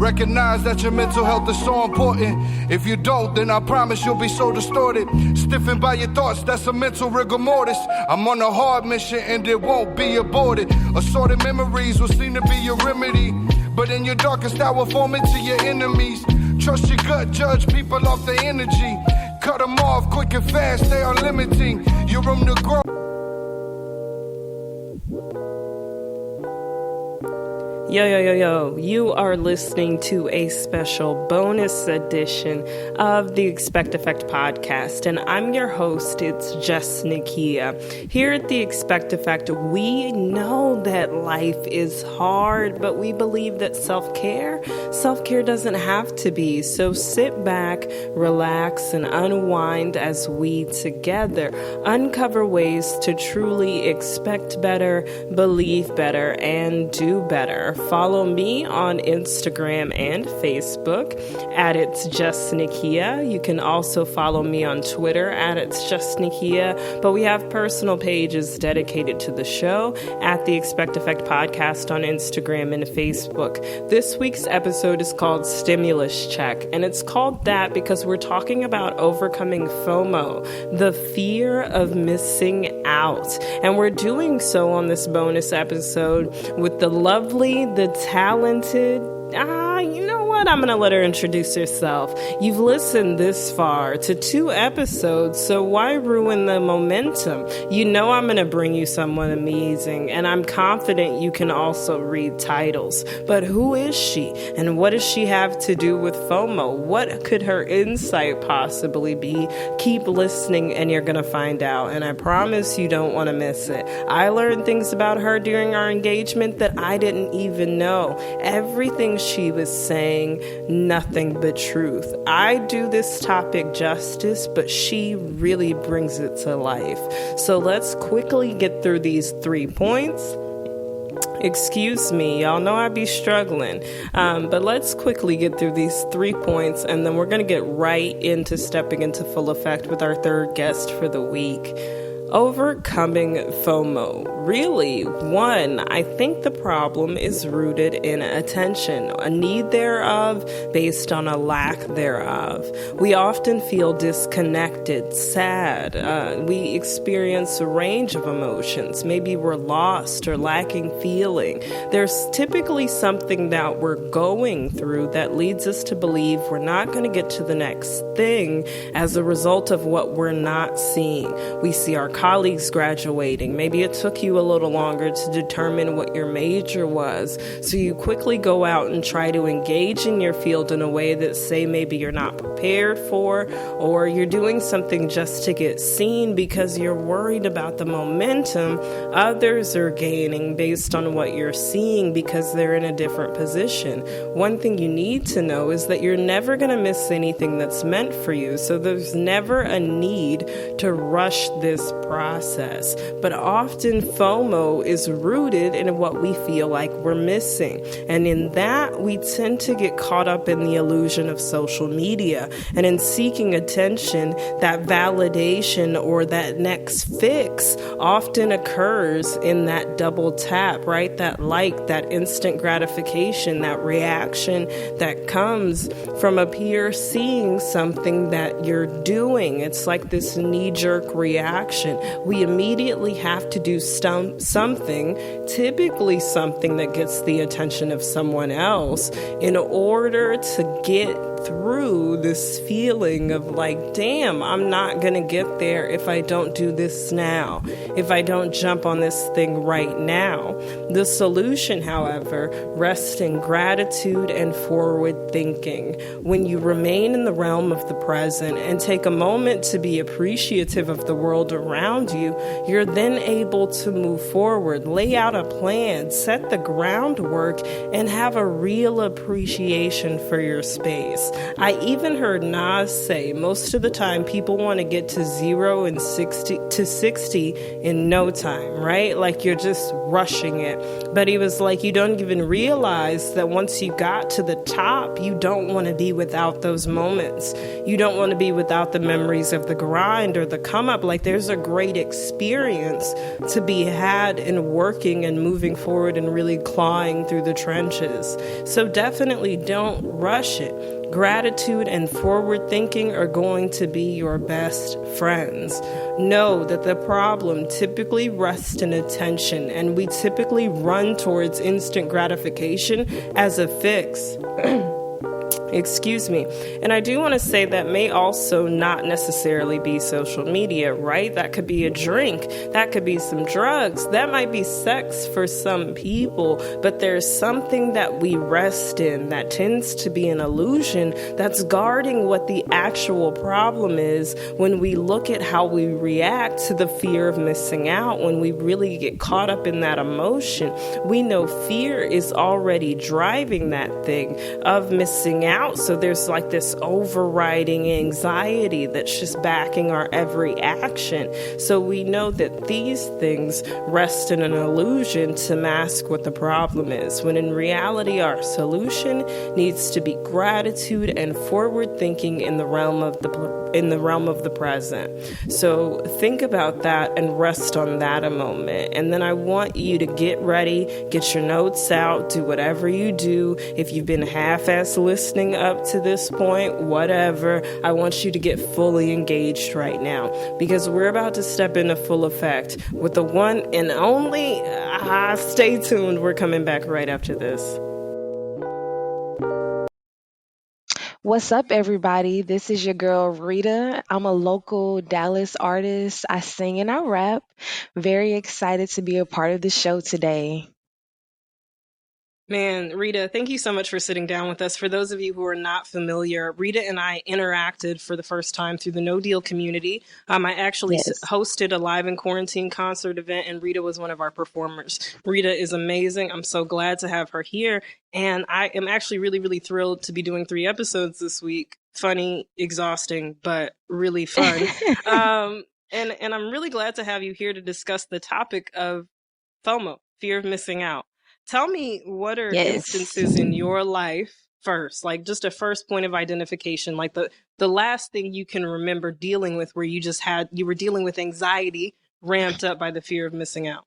Recognize that your mental health is so important. If you don't, then I promise you'll be so distorted. Stiffened by your thoughts, that's a mental rigor mortis. I'm on a hard mission and it won't be aborted. Assorted memories will seem to be your remedy, but in your darkest hour, form into your enemies. Trust your gut, judge people off their energy. Cut them off quick and fast, they are limiting your room to grow. Yo, you are listening to a special bonus edition of the Expect Effect podcast, and I'm your host, it's Jess Nikia. Here at the Expect Effect, we know that life is hard, but we believe that self-care doesn't have to be. So sit back, relax, and unwind as we together uncover ways to truly expect better, believe better, and do better. Follow me on Instagram and Facebook at It's Just Nikia. You can also follow me on Twitter at It's Just Nikia. But we have personal pages dedicated to the show at the Expect Effect Podcast on Instagram and Facebook. This week's episode is called Stimulus Check, and it's called that because we're talking about overcoming FOMO, the fear of missing out. And we're doing so on this bonus episode with the lovely, the talented, you know what? I'm going to let her introduce herself. You've listened this far to 2 episodes, so why ruin the momentum? You know I'm going to bring you someone amazing, and I'm confident you can also read titles. But who is she, and what does she have to do with FOMO? What could her insight possibly be? Keep listening, and you're going to find out, and I promise you don't want to miss it. I learned things about her during our engagement that I didn't even know. Everything she was saying, nothing but truth. I do this topic justice, but she really brings it to life. So let's quickly get through these 3 points. Excuse me, y'all know I be struggling, but let's quickly get through these 3 points, and then we're going to get right into stepping into full effect with our third guest for the week. Overcoming FOMO. Really, I think the problem is rooted in attention, a need thereof based on a lack thereof. We often feel disconnected, sad. We experience a range of emotions. Maybe we're lost or lacking feeling. There's typically something that we're going through that leads us to believe we're not going to get to the next thing as a result of what we're not seeing. We see our colleagues graduating. Maybe it took you a little longer to determine what your major was, so you quickly go out and try to engage in your field in a way that, say, maybe you're not prepared for, or you're doing something just to get seen because you're worried about the momentum others are gaining based on what you're seeing because they're in a different position. One thing you need to know is that you're never going to miss anything that's meant for you, so there's never a need to rush this process. But often FOMO is rooted in what we feel like we're missing. And in that, we tend to get caught up in the illusion of social media. And in seeking attention, that validation or that next fix often occurs in that double tap, right? That like, that instant gratification, that reaction that comes from a peer seeing something that you're doing. It's like this knee-jerk reaction. We immediately have to do something, typically something that gets the attention of someone else, in order to get through this feeling of like, damn, I'm not going to get there if I don't do this now, if I don't jump on this thing right now. The solution, however, rests in gratitude and forward thinking. When you remain in the realm of the present and take a moment to be appreciative of the world around you, you're then able to move forward, lay out a plan, set the groundwork, and have a real appreciation for your space. I even heard Nas say most of the time people want to get to 0 and 60 in no time, right? Like you're just rushing it. But he was like, you don't even realize that once you got to the top, you don't want to be without those moments. You don't want to be without the memories of the grind or the come up. Like there's a great experience to be had in working and moving forward and really clawing through the trenches. So definitely don't rush it. Gratitude and forward thinking are going to be your best friends. Know that the problem typically rests in attention, and we typically run towards instant gratification as a fix. Excuse me. And I do want to say that may also not necessarily be social media, right? That could be a drink. That could be some drugs. That might be sex for some people. But there's something that we rest in that tends to be an illusion that's guarding what the actual problem is when we look at how we react to the fear of missing out. When we really get caught up in that emotion, we know fear is already driving that thing of missing out. So there's like this overriding anxiety that's just backing our every action. So we know that these things rest in an illusion to mask what the problem is, when in reality our solution needs to be gratitude and forward thinking in the realm of the present. So think about that and rest on that a moment. And then I want you to get ready, get your notes out, do whatever you do. If you've been half-ass listening up to this point, whatever, I want you to get fully engaged right now, because we're about to step into full effect with the one and only, stay tuned, we're coming back right after this. What's up, everybody? This is your girl, Rita. I'm a local Dallas artist. I sing and I rap. Very excited to be a part of the show today. Man, Rita, thank you so much for sitting down with us. For those of you who are not familiar, Rita and I interacted for the first time through the No Deal community. I actually Yes. hosted a live in quarantine concert event, and Rita was one of our performers. Rita is amazing. I'm so glad to have her here. And I am actually really, really thrilled to be doing 3 episodes this week. Funny, exhausting, but really fun. And I'm really glad to have you here to discuss the topic of FOMO, fear of missing out. Tell me, what are Yes. instances in your life first, like just a first point of identification, like the last thing you can remember dealing with where you were dealing with anxiety ramped up by the fear of missing out?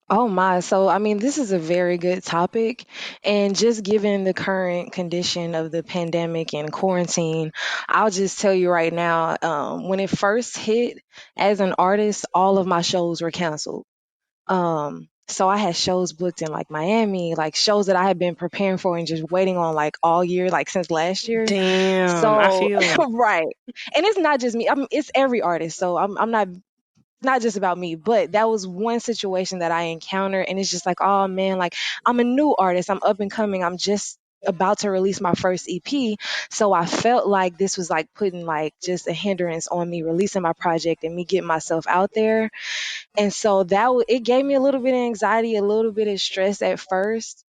Oh my. So, I mean, this is a very good topic. And just given the current condition of the pandemic and quarantine, I'll just tell you right now, when it first hit, as an artist, all of my shows were canceled. So I had shows booked in like Miami, like shows that I had been preparing for and just waiting on like all year, like since last year. Damn, I So feel right. And it's not just me. I mean, it's every artist. So I'm not just about me, but that was one situation that I encountered, and it's just like, oh man, like I'm a new artist, I'm up and coming, I'm just about to release my first EP. So I felt like this was like putting like just a hindrance on me releasing my project and me getting myself out there. And so it gave me a little bit of anxiety, a little bit of stress at first.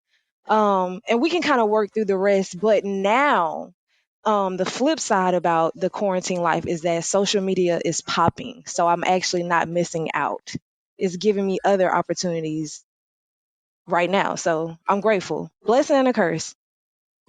And we can kind of work through the rest. But now, the flip side about the quarantine life is that social media is popping. So I'm actually not missing out. It's giving me other opportunities right now. So I'm grateful. Blessing and a curse.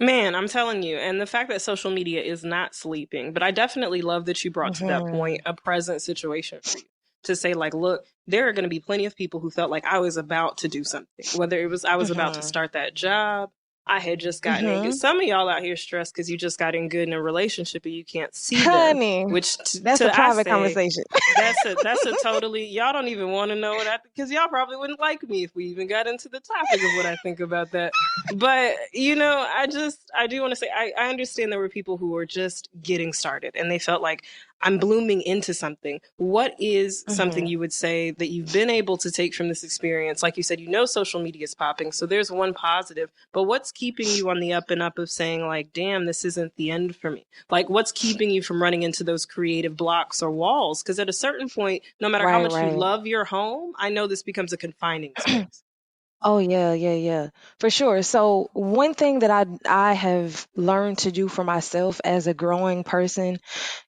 Man, I'm telling you. And the fact that social media is not sleeping, but I definitely love that you brought to that point a present situation for you to say, like, look, there are going to be plenty of people who felt like I was about to do something, whether it was I was about to start that job. I had just gotten in good. Some of y'all out here stressed because you just got in good in a relationship and you can't see them. Honey, Which that's a private conversation. That's a totally, y'all don't even want to know what I think, because y'all probably wouldn't like me if we even got into the topic of what I think about that. But I do want to say I understand there were people who were just getting started and they felt like I'm blooming into something. What is something you would say that you've been able to take from this experience? Like you said, social media is popping, so there's one positive, but what's keeping you on the up and up of saying like, damn, this isn't the end for me? Like, what's keeping you from running into those creative blocks or walls? Because at a certain point, no matter how much you love your home, I know this becomes a confining space. Oh yeah, for sure. So one thing that I have learned to do for myself as a growing person,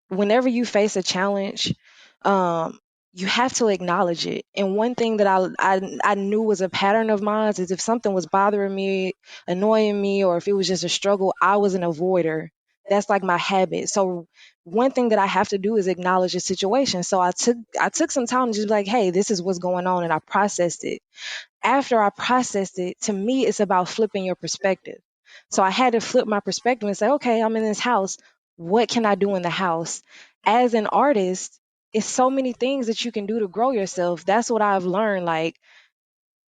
whenever you face a challenge, you have to acknowledge it. And one thing that I knew was a pattern of mine is if something was bothering me, annoying me, or if it was just a struggle, I was an avoider. That's like my habit. So one thing that I have to do is acknowledge the situation. So I took some time to just be like, hey, this is what's going on, and I processed it. After I processed it, to me, it's about flipping your perspective. So I had to flip my perspective and say, okay, I'm in this house. What can I do in the house? As an artist, it's so many things that you can do to grow yourself. That's what I've learned. Like,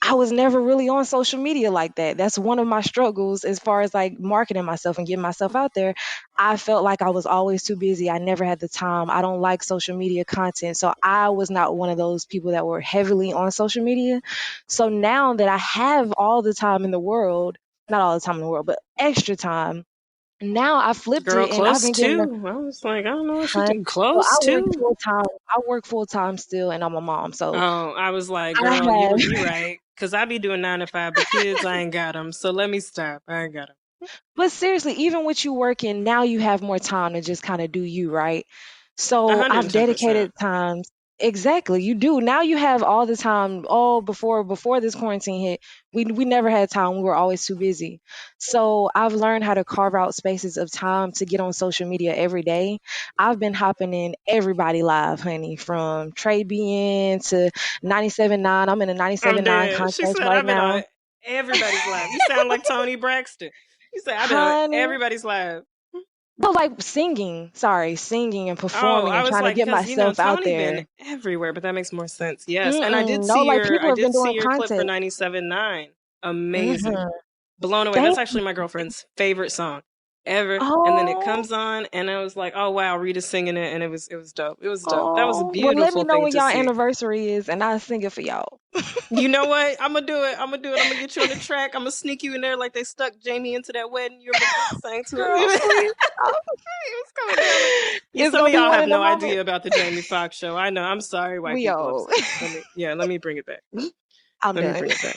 I was never really on social media like that. That's one of my struggles as far as like marketing myself and getting myself out there. I felt like I was always too busy. I never had the time. I don't like social media content. So I was not one of those people that were heavily on social media. So now that I have all the time in the world, not all the time in the world, but extra time, now I flipped Girl, it and I've close been getting the too. I was like, I don't know what you hunt. do. Well, Close I work too. full time. I work full time still and I'm a mom. So Oh, I was like, I girl, have you right. Cause I be doing 9 to 5, but kids, I ain't got them. So let me stop. I ain't got them. But seriously, even with you working, now you have more time to just kind of do you, right? A So hundred I've and ten percent. dedicated times. Exactly, you do. Now you have all the time. Oh, before this quarantine hit, we never had time. We were always too busy. So I've learned how to carve out spaces of time to get on social media every day. I've been hopping in everybody live, honey, from Trey BN to 97.9. I'm in a I'm 97.9 dead. She contest said, right I've been now. on everybody's live. You sound like Tony Braxton. You said, I've been on Honey, everybody's live. well, like singing, sorry, singing and Oh, performing I and was trying to like, get because myself out Tony been there. everywhere, but that makes more sense. Yes, and No, like people I have been did see doing your clip for contests. 97.9. Amazing, Hmm. blown away. That's Thank. actually my girlfriend's favorite song ever. And then it Oh, comes on, and I was like, oh wow, Rita's singing it, and it was dope. It was dope. That was a oh. Well, let me beautiful know thing when to y'all see. anniversary is, and I'll sing it for y'all. You know what? I'm gonna do it. I'm gonna do it. I'm gonna get you on the track. I'm gonna sneak you in there like they stuck Jamie into that wedding. You remember they sang to Girl, it? please stop. It was coming down. Yeah, It's some gonna of be y'all one have of the no moments idea about the Jamie Foxx show. I know. I'm sorry, white we people owe. upset. Let me bring it back. I'm Let me done. bring it back.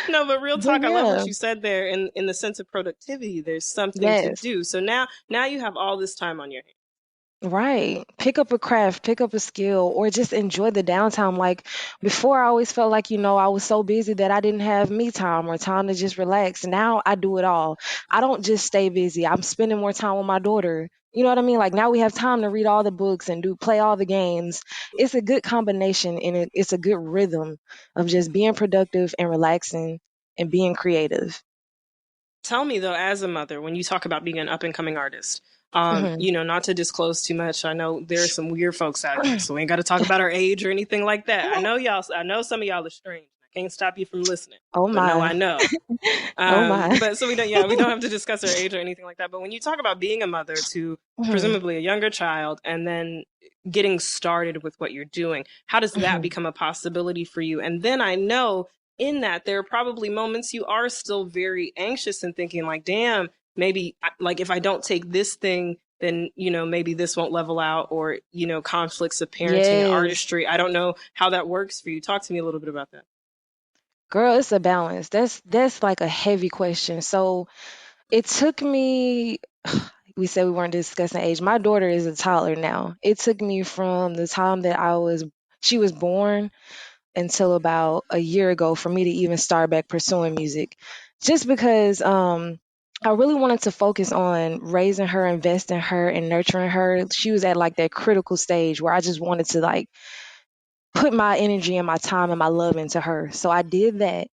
No, but real But talk, I love yeah, what you said there. In the sense of productivity, there's something to yes. do. So now you have all this time on your hands. Right. Pick up a craft, pick up a skill, or just enjoy the downtime. Like before, I always felt like, I was so busy that I didn't have me time or time to just relax. Now I do it all. I don't just stay busy. I'm spending more time with my daughter. You know what I mean? Like now we have time to read all the books and play all the games. It's a good combination and it's a good rhythm of just being productive and relaxing and being creative. Tell me though, as a mother, when you talk about being an up and coming artist, Hmm. not to disclose too much. I know there are some weird folks out here, so we ain't got to talk about our age or anything like that. I know some of y'all are strange. I can't stop you from listening, Oh but no, my. I know. Oh my. But so we don't, yeah, we don't have to discuss our age or anything like that. But when you talk about being a mother to Hmm. presumably a younger child and then getting started with what you're doing, how does that Hmm. become a possibility for you? And then I know in that there are probably moments you are still very anxious and thinking like, damn, maybe like if I don't take this thing, then, maybe this won't level out or, conflicts of parenting and Yes. artistry. I don't know how that works for you. Talk to me a little bit about that. Girl, it's a balance. That's like a heavy question. So it took me we said we weren't discussing age. My daughter is a toddler now. It took me from the time that she was born until about a year ago for me to even start back pursuing music. Just because I really wanted to focus on raising her, investing her, and nurturing her. She was at like that critical stage where I just wanted to like put my energy and my time and my love into her. So I did that.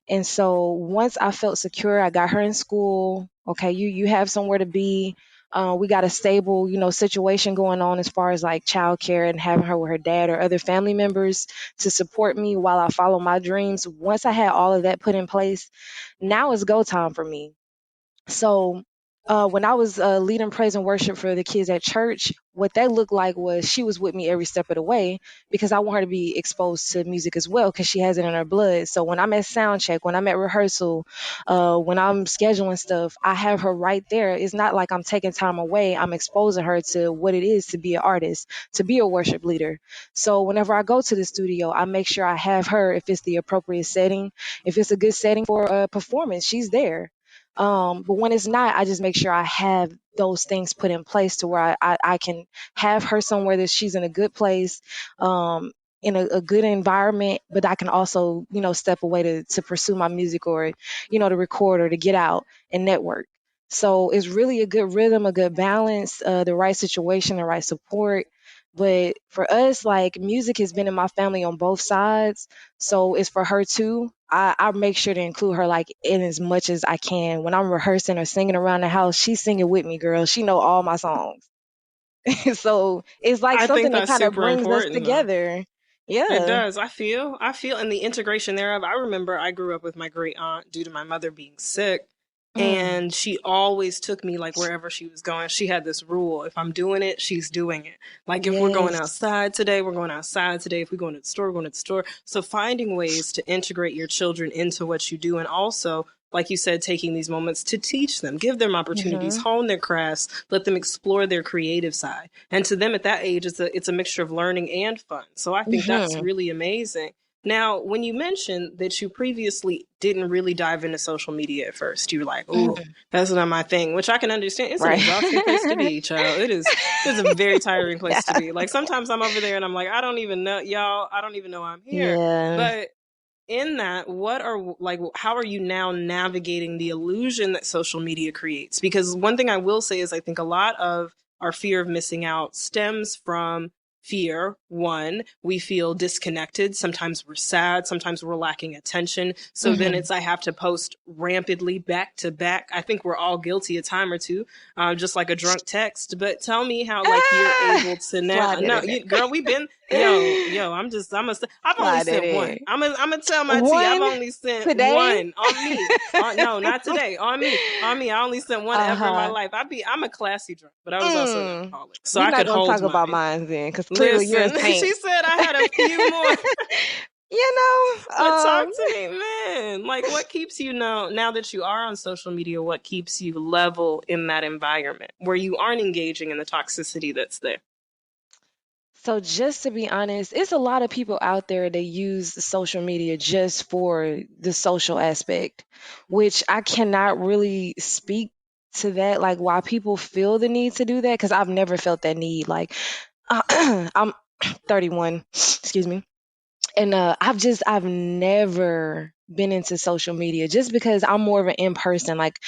And so once I felt secure, I got her in school. Okay, you have somewhere to be. We got a stable, situation going on as far as like childcare and having her with her dad or other family members to support me while I follow my dreams. Once I had all of that put in place, now it's go time for me. So when I was leading praise and worship for the kids at church, what that looked like was she was with me every step of the way because I want her to be exposed to music as well because she has it in her blood. So when I'm at sound check, when I'm at rehearsal, when I'm scheduling stuff, I have her right there. It's not like I'm taking time away. I'm exposing her to what it is to be an artist, to be a worship leader. So whenever I go to the studio, I make sure I have her if it's the appropriate setting. If it's a good setting for a performance, she's there. But when it's not, I just make sure I have those things put in place to where I can have her somewhere that she's in a good place, in a good environment, but I can also, step away to pursue my music or, to record or to get out and network. So it's really a good rhythm, a good balance, the right situation, the right support. But for us, like music has been in my family on both sides. So it's for her too. I make sure to include her like in as much as I can. When I'm rehearsing or singing around the house, she's singing with me, girl. She know all my songs. So it's like I think something that that's kind of super brings us important, though. together. It Yeah. does. I feel, and the integration thereof. I remember I grew up with my great aunt due to my mother being sick, Mm, and she always took me like wherever she was going. She had this rule: if I'm doing it, she's doing it. Like if we're going yes. outside today, we're going outside today. If we go to the store, we're going to the store. So finding ways to integrate your children into what you do, and also, like you said, taking these moments to teach them, give them opportunities, Mhm. hone their crafts, let them explore their creative side. And to them at that age, it's a mixture of learning and fun. So I think that's Mhm. really amazing. Now, when you mentioned that you previously didn't really dive into social media at first, you were like, "Oh, Mhm. that's not my thing," which I can understand. It's an Right. exhausting place to be, child. It is. It's a very tiring place to be. Like sometimes I'm over there and I'm like, I don't even know, y'all. I don't even know I'm here. Yeah. But in that, what are like how are you now navigating the illusion that social media creates? Because one thing I will say is I think a lot of our fear of missing out stems from fear. One, we feel disconnected. Sometimes we're sad. Sometimes we're lacking attention. So then Mhm. it's I have to post rampantly back to back. I think we're all guilty a time or two, just like a drunk text. But tell me how like you're Ah! able to now. Slide it No, in you, girl, we've been yo. I've only Slide it sent one. in. I'm gonna tell my tea. I've One only sent today? one on me. On no, not today. On me. I only sent one ever in my Uh-huh. life. I'm a classy drunk, but I was also an Mm. alcoholic, so We're I not could gonna hold talk about mine. mine then, because clearly you're a Listen, saint. she said I had a few more. You But talk know, to me, man. Like, what keeps you now that you are on social media? What keeps you level in that environment where you aren't engaging in the toxicity that's there? so just to be honest, it's a lot of people out there that use the social media just for the social aspect, which I cannot really speak to that, like why people feel the need to do that, because I've never felt that need. Like, I'm 31, excuse me, and I've never been into social media just because I'm more of an in person. Like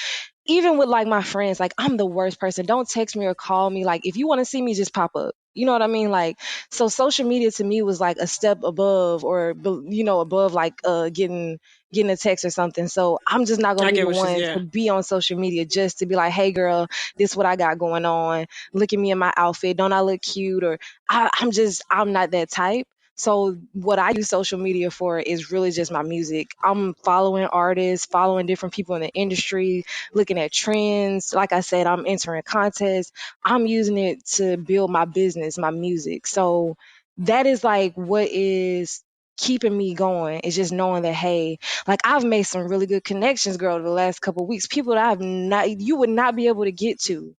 even with like my friends, like I'm the worst person. Don't text me or call me. Like if you want to see me, just pop up. You know what I mean? Like so, social media to me was like a step above, or above like getting a text or something. So I'm just not gonna I be get the what she's one yeah. to be on social media just to be like, hey girl, this what I got going on. Look at me in my outfit. Don't I look cute? Or I'm not that type. So what I use social media for is really just my music. I'm following artists, following different people in the industry, looking at trends. Like I said, I'm entering contests. I'm using it to build my business, my music. So that is like what is keeping me going, is just knowing that, hey, like I've made some really good connections, girl, the last couple of weeks. People that you would not be able to get to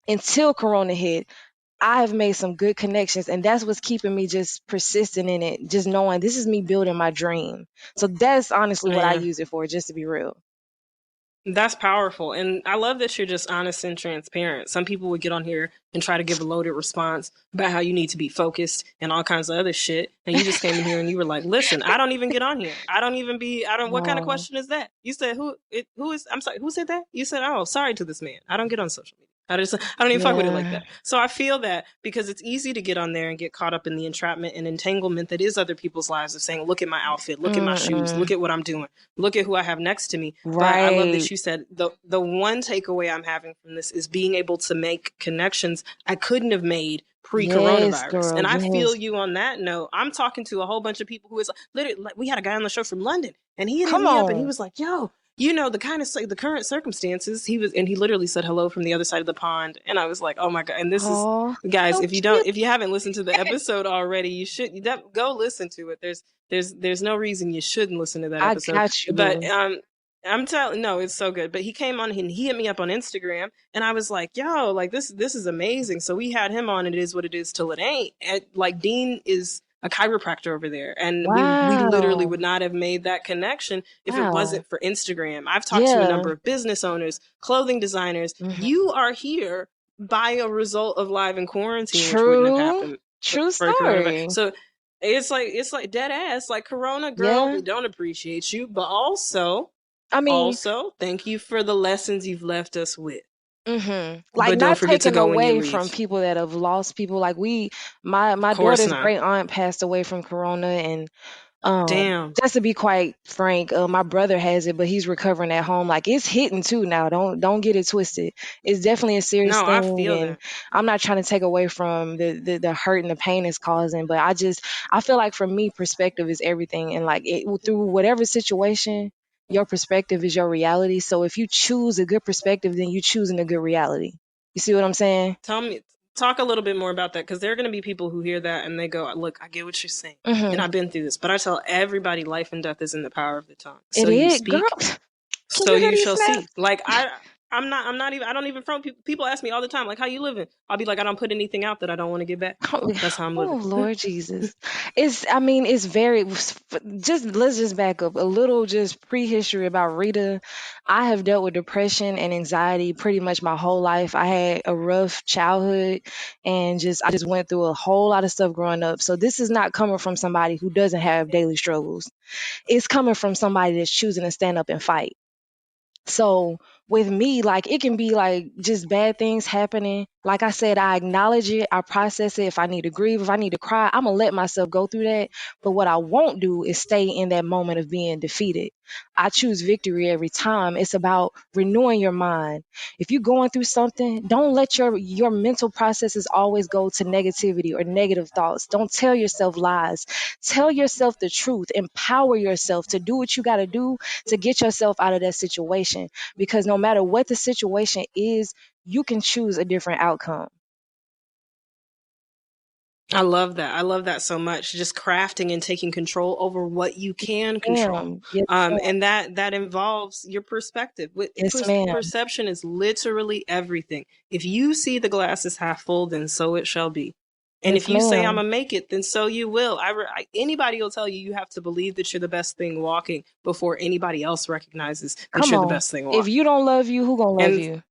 until Corona hit. I have made some good connections, and that's what's keeping me just persistent in it, just knowing this is me building my dream. So that's honestly what I Yeah. use it for, just to be real. That's powerful. And I love that you're just honest and transparent. Some people would get on here and try to give a loaded response about how you need to be focused and all kinds of other shit. And you just came in here and you were like, listen, I don't even get on here. What kind of Oh, question is that? You said, I'm sorry, who said that? You said, oh, sorry to this man. I don't get on social media. I don't even fuck with it like yeah. that. So I feel that because it's easy to get on there and get caught up in the entrapment and entanglement that is other people's lives of saying, look at my outfit, look at my shoes, look Mm-mm. at what I'm doing, look at who I have next to me. But I love that Right. you said the one takeaway I'm having from this is being able to make connections I couldn't have made Yes, pre-coronavirus. girl. And I feel Yes. you on that note. I'm talking to a whole bunch of people who is literally like, we had a guy on the show from London and he had hit Come me up and he on. was like, yo, the current circumstances. And he literally said hello from the other side of the pond. And I was like, oh my God. And this is, Oh, guys, so cute. if you haven't listened to the episode already, go listen to it. There's no reason you shouldn't listen to that I episode. got you, But boo. I'm telling, no, it's so good. But he came on and he hit me up on Instagram, and I was like, "Yo, like this is amazing." So we had him on. It is what it is till it ain't. And like Dean is a chiropractor over there, and we literally Wow. would not have made that connection if it Wow. wasn't for Instagram. I've talked to a Yeah. number of business owners, clothing designers. Mhm. You are here by a result of live in quarantine, which wouldn't have True. happened True for coronavirus. story. So it's like dead ass. Like Corona, girl, Yeah. we don't appreciate you, but also I mean, Also, thank you for the lessons you've left us with. like But don't not forget to taken go when you away from leave. people that have lost people. Like my Of course daughter's not. great aunt passed away from corona, and Damn. just to be quite frank, my brother has it, but he's recovering at home. Like it's hitting too now. Don't get it twisted. It's definitely a serious No, I thing, feel and that. I'm not trying to take away from the hurt and the pain it's causing. But I feel like for me, perspective is everything, and like through whatever situation, your perspective is your reality. So if you choose a good perspective, then you choosing a good reality. You see what I'm saying? Tell me, talk a little bit more about that, because there are going to be people who hear that and they go, "Look, I get what you're saying, and Hmm. I've been through this." But I tell everybody, life and death is in the power of the tongue. It So you is, girl. speak, Can so you hear you these shall see. snaps? Like I'm not even. I don't even front. People ask me all the time, like, "How you living?" I'll be like, "I don't put anything out that I don't want to get back." That's how I'm living. Oh, Lord Jesus. I mean, it's very, let's just back up a little, just prehistory about Rita. I have dealt with depression and anxiety pretty much my whole life. I had a rough childhood and I just went through a whole lot of stuff growing up. So this is not coming from somebody who doesn't have daily struggles. It's coming from somebody that's choosing to stand up and fight. So with me, like it can be like just bad things happening. Like I said, I acknowledge it, I process it. If I need to grieve, if I need to cry, I'm gonna let myself go through that. But what I won't do is stay in that moment of being defeated. I choose victory every time. It's about renewing your mind. If you're going through something, don't let your mental processes always go to negativity or negative thoughts. Don't tell yourself lies. Tell yourself the truth. Empower yourself to do what you gotta do to get yourself out of that situation, because no matter what the situation is, you can choose a different outcome. I love that. I love that so much. Just crafting and taking control over what you can control. Ma'am. Yes, ma'am. And that involves your perspective. Yes, ma'am. Perception is literally everything. If you see the glass is half full, then so it shall be. And Yes, if you say I'm ma'am. gonna make it, then so you will. Anybody will tell you you have to believe that you're the best thing walking before anybody else recognizes that Come you're the on. best thing If walking. you don't love you, who gonna love And you?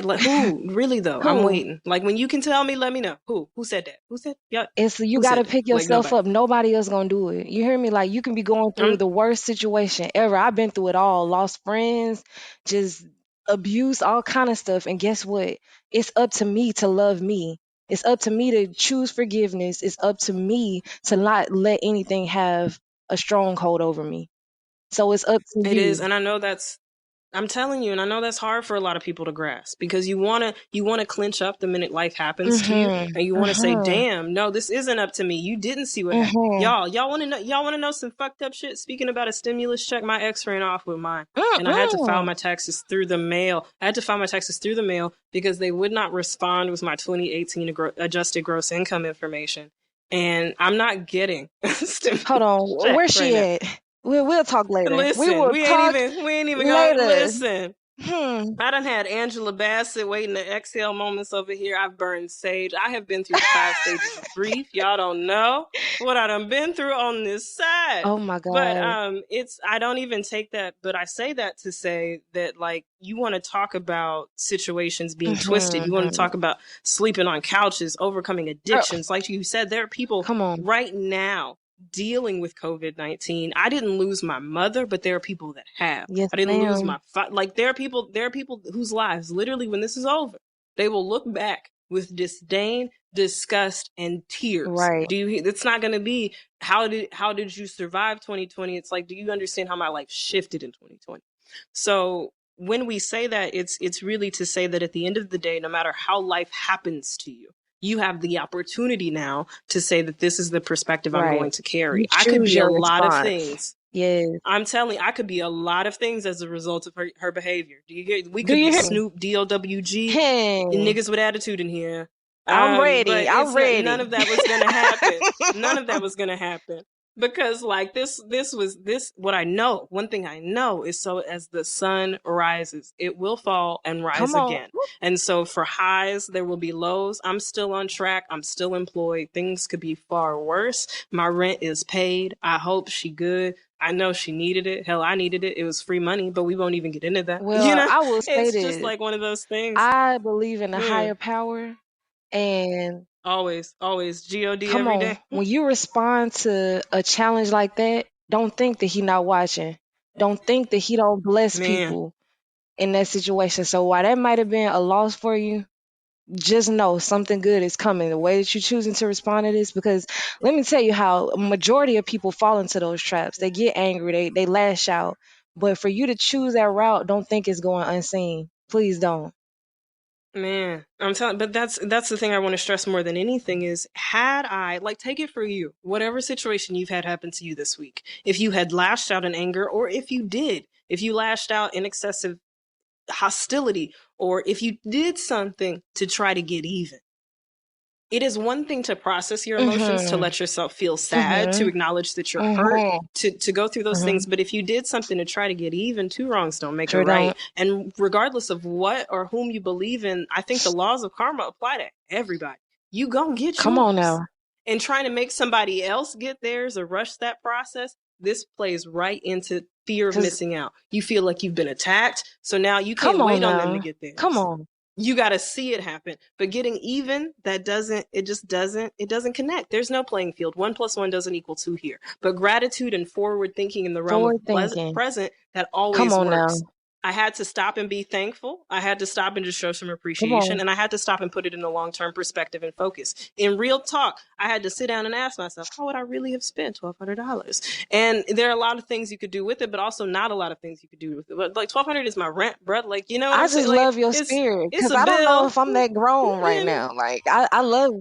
like who really though? I'm Who? waiting. Like when you can tell me, let me know. Who said that? Who said yeah? It's you Who got to said that? pick Like yourself nobody. up. Nobody else gonna do it. You hear me? Like you can be going through I'm the worst situation ever. I've been through it all. Lost friends, just abuse, all kind of stuff. And guess what? It's up to me to love me. It's up to me to choose forgiveness. It's up to me to not let anything have a stronghold over me. So it's up to it is, you. and I know that's I'm telling you, and I know that's hard for a lot of people to grasp because you wanna clinch up the minute life happens to you, Mhm. and you wanna say, Mhm. "Damn, no, this isn't up to me. You didn't see what happened." Mhm. Y'all wanna know some fucked up shit? Speaking about a stimulus check, my ex ran off with mine, and I had to file Mm-mm. my taxes through the mail. I had to file my taxes through the mail because they would not respond with my 2018 adjusted gross income information, and I'm not getting a Hold stimulus on. check Where's right she now. at? We'll talk later. We Listen, will talk we ain't even gonna later. listen. Hmm. I done had Angela Bassett waiting to exhale moments over here. I've burned sage. I have been through the 5 stages of grief. Y'all don't know what I done been through on this side. Oh my But God. it's I don't even take that, but I say that to say that like you want to talk about situations being twisted. You want to Hmm. talk about sleeping on couches, overcoming Girl, addictions. Like you said, there are people come on. right now dealing with COVID-19. I didn't lose my mother, but there are people that have. Yes, I didn't lose ma'am. my like there are people whose lives literally when this is over, they will look back with disdain, disgust and tears. Right. Do you it's not going to be how did you survive 2020? It's like do you understand how my life shifted in 2020? So when we say that it's really to say that at the end of the day no matter how life happens to you, you have the opportunity now to say that this is the perspective I'm Right. going to carry. You I could choose be a your lot of response. things. Yes. I'm telling you, I could be a lot of things as a result of her behavior. Do you hear? We Do could you be hear me? Snoop, DLWG, and Hey, niggas with attitude in here. I'm ready. But I'm it's not, none ready. of that was gonna happen. None of that was gonna happen because like this was this what I know. One thing I know is so as the sun rises, it will fall and rise Come on. again. And so for highs, there will be lows. I'm still on track. I'm still employed. Things could be far worse. My rent is paid. I hope she good. I know she needed it. Hell, I needed it. It was free money, but we won't even get into that. You Well, know, I will say it's just this. like one of those things. I believe in a Mm, higher power, and always, always. God come every on, day. when you respond to a challenge like that, don't think that he not watching. Don't think that he don't bless Man, people in that situation. So while that might have been a loss for you, just know something good is coming. The way that you're choosing to respond to this, because let me tell you how a majority of people fall into those traps. They get angry, they lash out. But for you to choose that route, don't think it's going unseen. Please don't. man, I'm telling, but that's the thing I want to stress more than anything is had I like take it for you, whatever situation you've had happen to you this week, if you had lashed out in anger, or if you lashed out in excessive hostility, or if you did something to try to get even. It is one thing to process your emotions, to Mhm. let yourself feel sad, to Mhm. acknowledge that you're hurt, Mhm. to go through those things. Mhm. But if you did something to try to get even, two wrongs don't make a Sure right. don't. And regardless of what or whom you believe in, I think the laws of karma apply to everybody. You gonna get Come on yours. now. And trying to make somebody else get theirs or rush that process, this plays right into fear of Cause missing out. You feel like you've been attacked, so now you come can't on wait on them to now. get Come theirs. on. You got to see it happen. But getting even, that doesn't, it doesn't connect. There's no playing field. One plus one doesn't equal two here. But gratitude and forward thinking in the realm of Forward thinking. present, that Come always on works. now. I had to stop and be thankful. I had to stop and just show some Come appreciation. on. And I had to stop and put it in a long term perspective and focus. In real talk, I had to sit down and ask myself, how would I really have spent $1,200? And there are a lot of things you could do with it, but also not a lot of things you could do with it. But like 1,200 is my rent, bruh. Like, you know what I I'm just saying? Like, love your it's spirit it's because a I don't know bill. if I'm that grown right You know? now. Like I love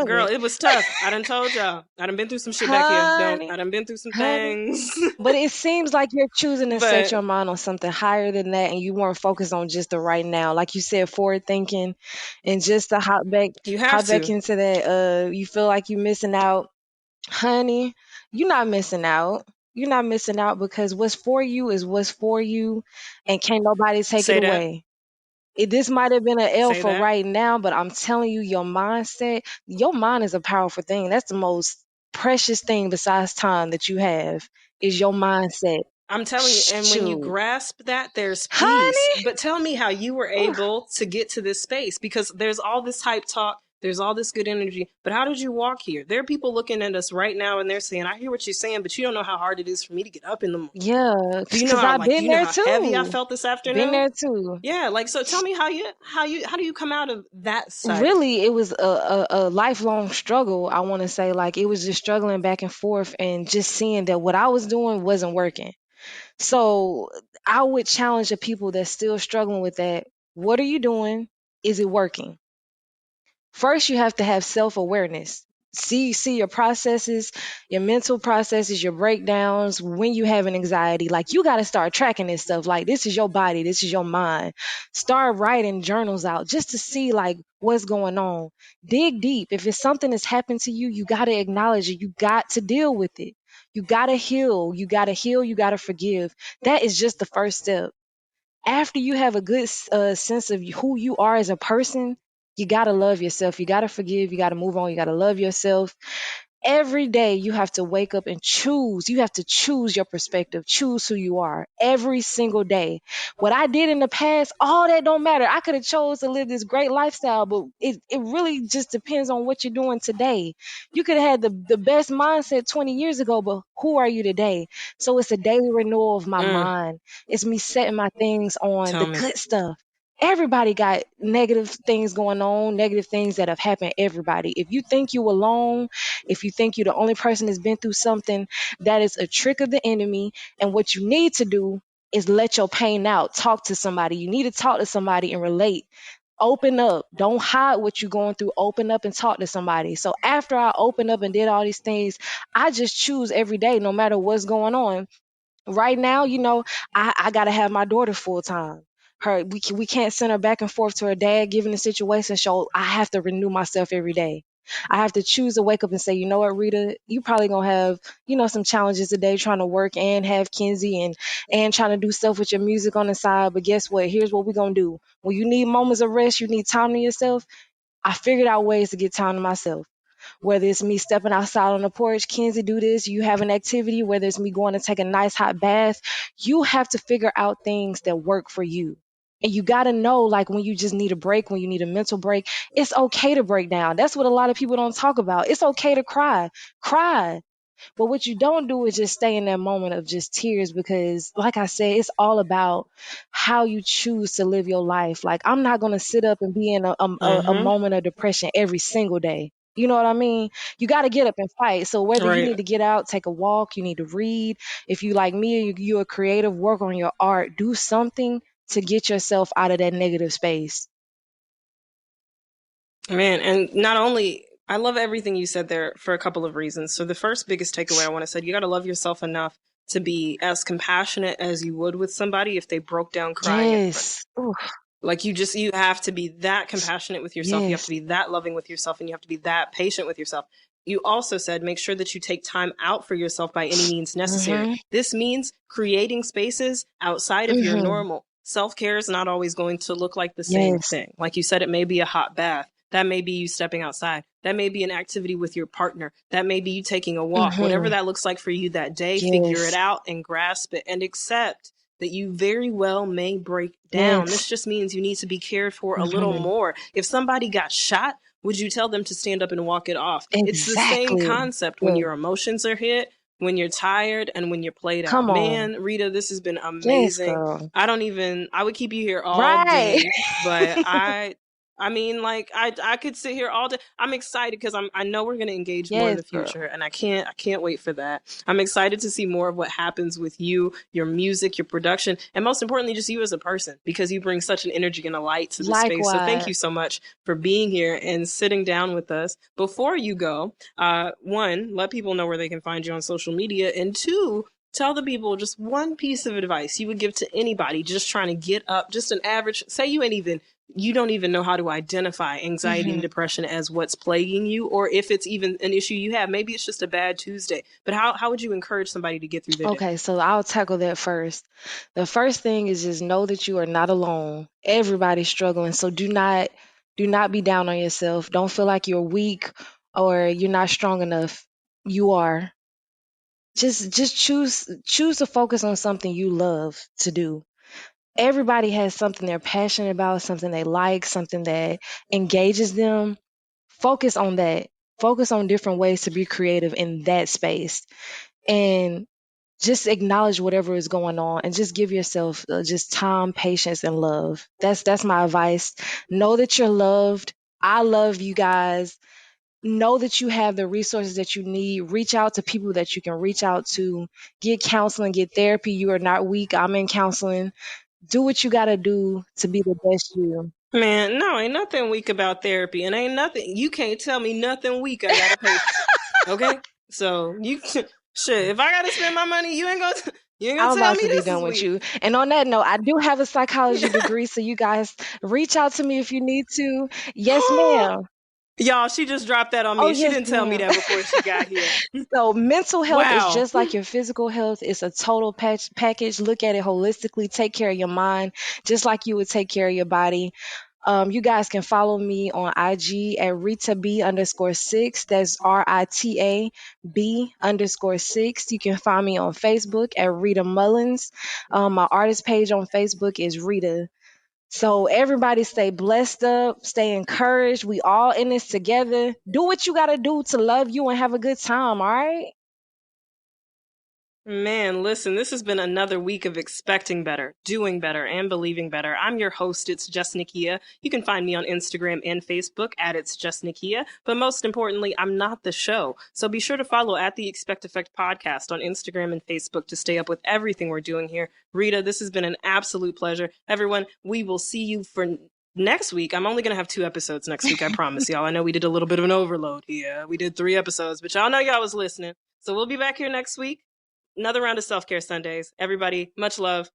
Girl, it, it was tough. I done told y'all. I done been through some shit back here. Don't I honey, done been through some honey. things. But it seems like you're choosing to set But your mind on something higher than that, and you weren't focused on just the right now. Like you said, forward thinking, and just to you have hop back to. into that. You feel like you're missing out, honey. You're not missing out. You're not missing out because what's for you is what's for you, and can't nobody take it Say that. away. This might have been an L Say for that. right now, but I'm telling you, your mind is a powerful thing. That's the most precious thing besides time that you have is your mindset. I'm telling you, and when you Shoot, grasp that, there's peace. honey. But tell me how you were Ooh, able to get to this space because there's all this hype talk, there's all this good energy. But how did you walk here? There are people looking at us right now and they're saying, I hear what you're saying, but you don't know how hard it is for me to get up in the morning. yeah, Do you know cause how I've like do been you know there how heavy I too. felt this Been afternoon? there too. Yeah, like so tell me how do you come out of that side of it? Really, it was a lifelong struggle. I want to say, like, it was just struggling back and forth, and just seeing that what I was doing wasn't working. So I would challenge the people that's still struggling with that. What are you doing? Is it working? First, you have to have self-awareness. See your processes, your mental processes, your breakdowns when you have an anxiety. Like, you got to start tracking this stuff. Like, this is your body, this is your mind. Start writing journals out just to see like what's going on. Dig deep. If it's something that's happened to you, you got to acknowledge it. You got to deal with it. You got to heal. You got to heal. You got to forgive. That is just the first step. After you have a good sense of who you are as a person, you got to love yourself. You got to forgive. You got to move on. You got to love yourself. Every day you have to wake up and choose. You have to choose your perspective, choose who you are every single day. What I did in the past, all that don't matter. I could have chose to live this great lifestyle, but it really just depends on what you're doing today. You could have had the best mindset 20 years ago, but who are you today? So it's a daily renewal of my Mm, mind. It's me setting my things on tell the me. good stuff. Everybody got negative things going on, negative things that have happened. Everybody. If you think you alone, if you think you're the only person that's been through something, that is a trick of the enemy. And what you need to do is let your pain out. Talk to somebody. You need to talk to somebody and relate. Open up. Don't hide what you're going through. Open up and talk to somebody. So after I opened up and did all these things, I just choose every day, no matter what's going on. Right now, I gotta have my daughter full time. We can't send her back and forth to her dad given the situation. So I have to renew myself every day. I have to choose to wake up and say, you know what, Rita, you probably gonna have, some challenges today trying to work and have Kenzie and trying to do stuff with your music on the side. But guess what? Here's what we're gonna do. When you need moments of rest, you need time to yourself. I figured out ways to get time to myself. Whether it's me stepping outside on the porch, Kenzie, do this, you have an activity, whether it's me going to take a nice hot bath, you have to figure out things that work for you. And you got to know, like, when you just need a break, when you need a mental break, it's okay to break down. That's what a lot of people don't talk about. It's okay to cry. Cry. But what you don't do is just stay in that moment of just tears, because like I said, it's all about how you choose to live your life. Like, I'm not going to sit up and be in a Mm-hmm. moment of depression every single day. You know what I mean? You got to get up and fight. So whether you Right. need to get out, take a walk, you need to read. If you like me, you're a creative, work on your art, do something to get yourself out of that negative space. Man, and not only, I love everything you said there for a couple of reasons. So the first biggest takeaway I want to say, you got to love yourself enough to be as compassionate as you would with somebody if they broke down crying in front of Yes. Ooh, you. Like, you have to be that compassionate with yourself. You have to yes. be that loving with yourself, and you have to be that patient with yourself. You also said make sure that you take time out for yourself by any means necessary. Mm-hmm. This means creating spaces outside of your Mm-hmm. normal. Self-care is not always going to look like the same Yes. thing. Like you said, it may be a hot bath. That may be you stepping outside. That may be an activity with your partner. That may be you taking a walk. Whatever Mm-hmm. that looks like for you that day, figure it Yes. out and grasp it and accept that you very well may break down. This Yes. just means you need to be cared for a little Mm-hmm. more. If somebody got shot, would you tell them to stand up and walk it off? It's the same Exactly. concept when Yes. your emotions are hit, when you're tired, and when you're played out. Come on. Man, Rita, this has been Yes, amazing. girl. I would keep you here all Right. day, but I mean, like I could sit here all day. I'm excited because I know we're going to engage more in Yes, the girl. future, and I can't wait for that. I'm excited to see more of what happens with you, your music, your production, and most importantly, just you as a person, because you bring such an energy and a light to the space. So thank Likewise. you so much for being here and sitting down with us. Before you go, one, let people know where they can find you on social media, and two, tell the people just one piece of advice you would give to anybody just trying to get up, just an average, say you don't even know how to identify anxiety and Mm-hmm. depression as what's plaguing you, or if it's even an issue you have. Maybe it's just a bad Tuesday. But how would you encourage somebody to get through their day? Okay, so I'll tackle that first. The first thing is just know that you are not alone. Everybody's struggling, so do not be down on yourself. Don't feel like you're weak or you're not strong enough. You are. Just choose to focus on something you love to do. Everybody has something they're passionate about, something they like, something that engages them. Focus on that. Focus on different ways to be creative in that space. And just acknowledge whatever is going on and just give yourself just time, patience, and love. That's my advice. Know that you're loved. I love you guys. Know that you have the resources that you need. Reach out to people that you can reach out to. Get counseling, get therapy. You are not weak. I'm in counseling. Do what you got to do to be the best you. Man, no, ain't nothing weak about therapy, and ain't nothing, you can't tell me nothing weak I gotta pay for. Okay? So you shit, if I gotta spend my money, you ain't gonna I'm tell about me to be this done is with weak. you. And on that note, I do have a psychology degree, so you guys reach out to me if you need to. Yes, ma'am. Y'all, she just dropped that on Oh, me. She yes, didn't tell me ma'am. that before she got here. So mental health is Wow. just like your physical health. It's a total package. Look at it holistically. Take care of your mind, just like you would take care of your body. You guys can follow me on IG at Rita B_6. That's RITA B_6. You can find me on Facebook at Rita Mullins. My artist page on Facebook is Rita. So everybody stay blessed up, stay encouraged. We all in this together. Do what you gotta do to love you and have a good time, all right? Man, listen, this has been another week of expecting better, doing better, and believing better. I'm your host, It's Just Nakia. You can find me on Instagram and Facebook at It's Just Nakia. But most importantly, I'm not the show. So be sure to follow at the Expect Effect podcast on Instagram and Facebook to stay up with everything we're doing here. Rita, this has been an absolute pleasure. Everyone, we will see you for next week. I'm only going to have 2 episodes next week, I promise y'all. I know we did a little bit of an overload here. We did 3 episodes, but y'all know y'all was listening. So we'll be back here next week. Another round of Self-Care Sundays. Everybody, much love.